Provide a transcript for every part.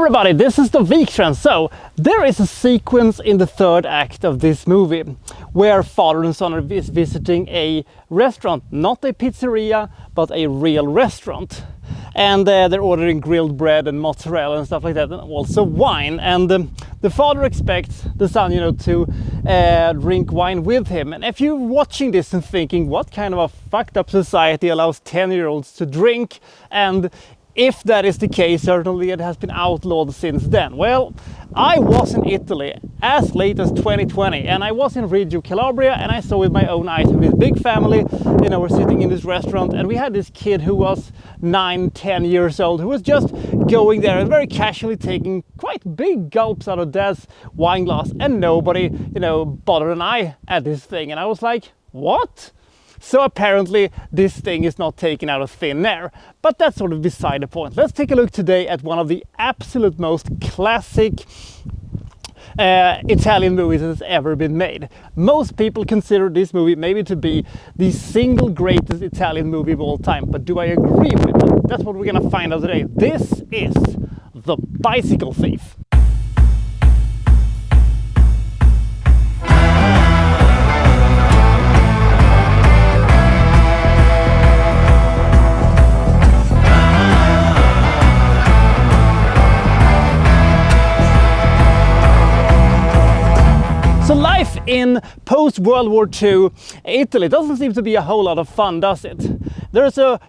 everybody, this is the Wikstrand. So, there is a sequence in the third act of this movie where father and son are visiting a restaurant, not a pizzeria, but a real restaurant. And they're ordering grilled bread and mozzarella and stuff like that, and also wine. And the father expects the son, to drink wine with him. And if you're watching this and thinking, what kind of a fucked up society allows 10-year-olds to drink? And if that is the case, certainly it has been outlawed since then. Well, I was in Italy as late as 2020, and I was in Reggio Calabria, and I saw with my own eyes with this big family. We're sitting in this restaurant, and we had this kid who was 9-10 years old, who was just going there and very casually taking quite big gulps out of dad's wine glass, and nobody, bothered an eye at this thing. And I was like, what? So apparently this thing is not taken out of thin air, but that's sort of beside the point. Let's take a look today at one of the absolute most classic Italian movies that's ever been made. Most people consider this movie maybe to be the single greatest Italian movie of all time, but do I agree with it? That's what we're gonna find out today. This is The Bicycle Thief. So life in post-World War II Italy doesn't seem to be a whole lot of fun, does it? There's a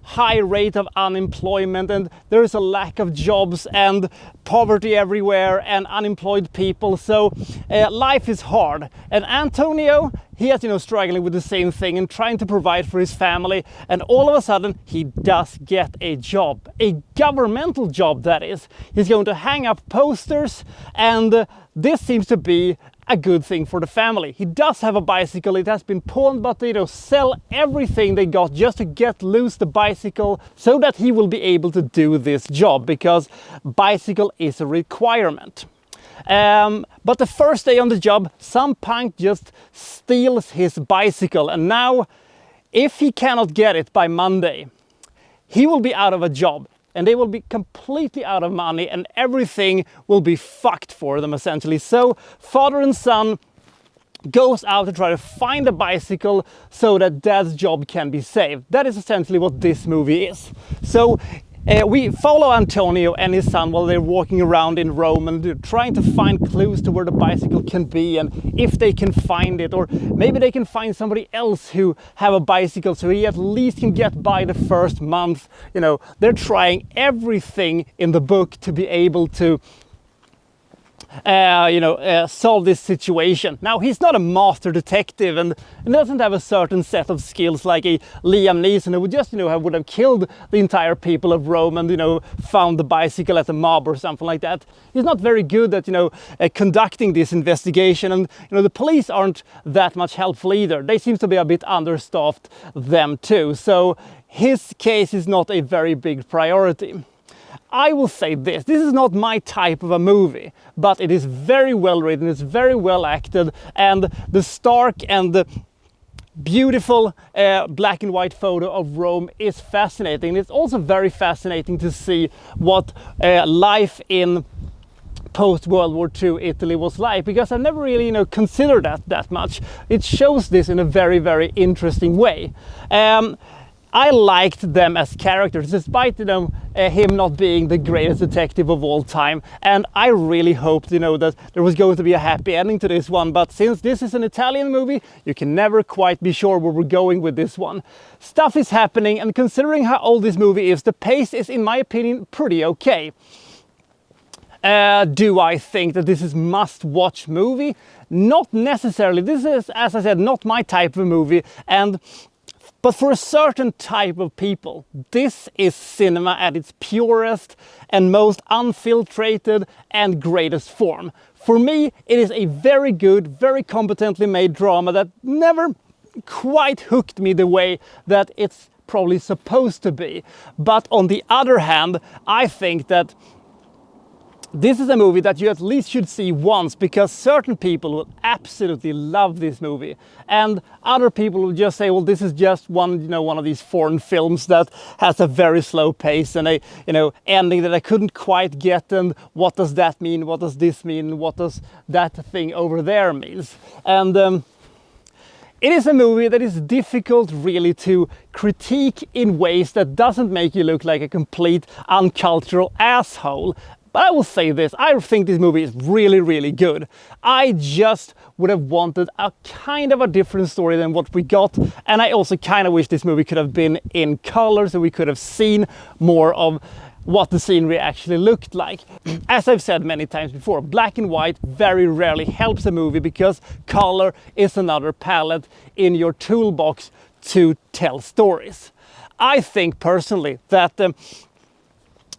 high rate of unemployment, and there is a lack of jobs and poverty everywhere and unemployed people. So life is hard. And Antonio, he is struggling with the same thing and trying to provide for his family. And all of a sudden he does get a job, a governmental job that is. He's going to hang up posters, and this seems to be a good thing for the family. He does have a bicycle. It has been pawned, but they sell everything they got just to get loose the bicycle so that he will be able to do this job, because bicycle is a requirement. But the first day on the job, some punk just steals his bicycle, and now if he cannot get it by Monday, he will be out of a job. And they will be completely out of money, and everything will be fucked for them, essentially. So father and son goes out to try to find a bicycle so that dad's job can be saved. That is essentially what this movie is. So we follow Antonio and his son while they're walking around in Rome and trying to find clues to where the bicycle can be, and if they can find it, or maybe they can find somebody else who have a bicycle so he at least can get by the first month. They're trying everything in the book to be able to solve this situation. Now, he's not a master detective and doesn't have a certain set of skills like a Liam Neeson, who would just, would have killed the entire people of Rome and, found the bicycle at a mob or something like that. He's not very good at, conducting this investigation, and, the police aren't that much helpful either. They seem to be a bit understaffed them too. So his case is not a very big priority. I will say this is not my type of a movie, but it is very well written, it's very well acted, and the stark and the beautiful black and white photo of Rome is fascinating. It's also very fascinating to see what life in post-World War II Italy was like, because I've never really considered that much. It shows this in a very, very interesting way. I liked them as characters, despite him not being the greatest detective of all time, and I really hoped that there was going to be a happy ending to this one. But since this is an Italian movie, you can never quite be sure where we're going with this one. Stuff is happening, and considering how old this movie is, the pace is, in my opinion, pretty okay. Do I think that this is must-watch movie? Not necessarily. This is, as I said, not my type of movie, but for a certain type of people, this is cinema at its purest and most unfiltrated and greatest form. For me, it is a very good, very competently made drama that never quite hooked me the way that it's probably supposed to be. But on the other hand, I think that This is a movie that you at least should see once, because certain people will absolutely love this movie, and other people will just say, well, this is just one of these foreign films that has a very slow pace and a ending that I couldn't quite get, and what does that mean, what does this mean, what does that thing over there means. And it is a movie that is difficult really to critique in ways that doesn't make you look like a complete uncultural asshole. But I will say this, I think this movie is really, really good. I just would have wanted a kind of a different story than what we got, and I also kind of wish this movie could have been in color, so we could have seen more of what the scenery actually looked like. As I've said many times before, black and white very rarely helps a movie, because color is another palette in your toolbox to tell stories. I think personally that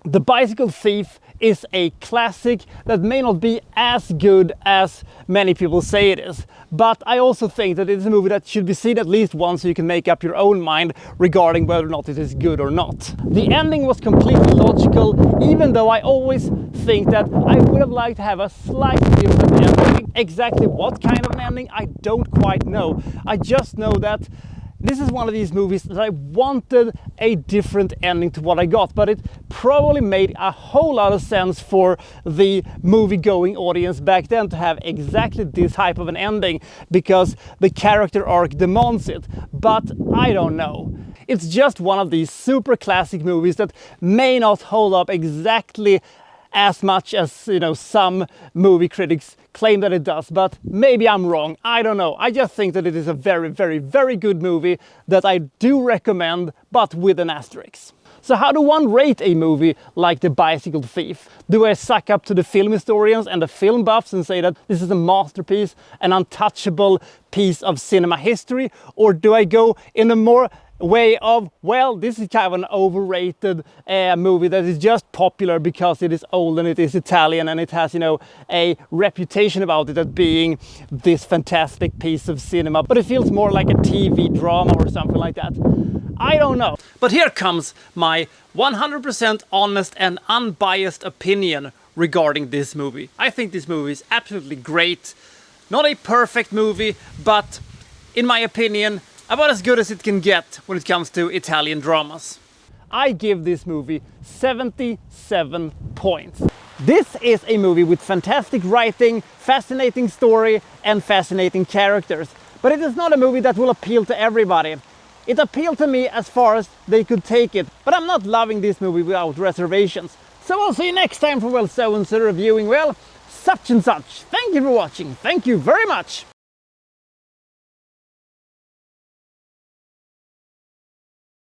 The Bicycle Thief is a classic that may not be as good as many people say it is, but I also think that it is a movie that should be seen at least once, so you can make up your own mind regarding whether or not it is good or not. The ending was completely logical, even though I always think that I would have liked to have a slightly different ending. Exactly what kind of an ending, I don't quite know. I just know that this is one of these movies that I wanted a different ending to what I got, but it probably made a whole lot of sense for the movie-going audience back then to have exactly this type of an ending, because the character arc demands it. But I don't know. It's just one of these super classic movies that may not hold up exactly as much as some movie critics claim that it does, but maybe I'm wrong. I don't know. I just think that it is a very, very, very good movie that I do recommend, but with an asterisk. So how do one rate a movie like The Bicycle Thief? Do I suck up to the film historians and the film buffs and say that this is a masterpiece, an untouchable piece of cinema history? Or do I go in a more way of, well, this is kind of an overrated movie that is just popular because it is old and it is Italian and it has, a reputation about it as being this fantastic piece of cinema, but it feels more like a TV drama or something like that. I don't know. But here comes my 100% honest and unbiased opinion regarding this movie. I think this movie is absolutely great. Not a perfect movie, but in my opinion, about as good as it can get when it comes to Italian dramas. I give this movie 77 points. This is a movie with fantastic writing, fascinating story, and fascinating characters. But it is not a movie that will appeal to everybody. It appealed to me as far as they could take it, but I'm not loving this movie without reservations. So I'll see you next time for, well, so-and-so reviewing, well, such and such. Thank you for watching. Thank you very much.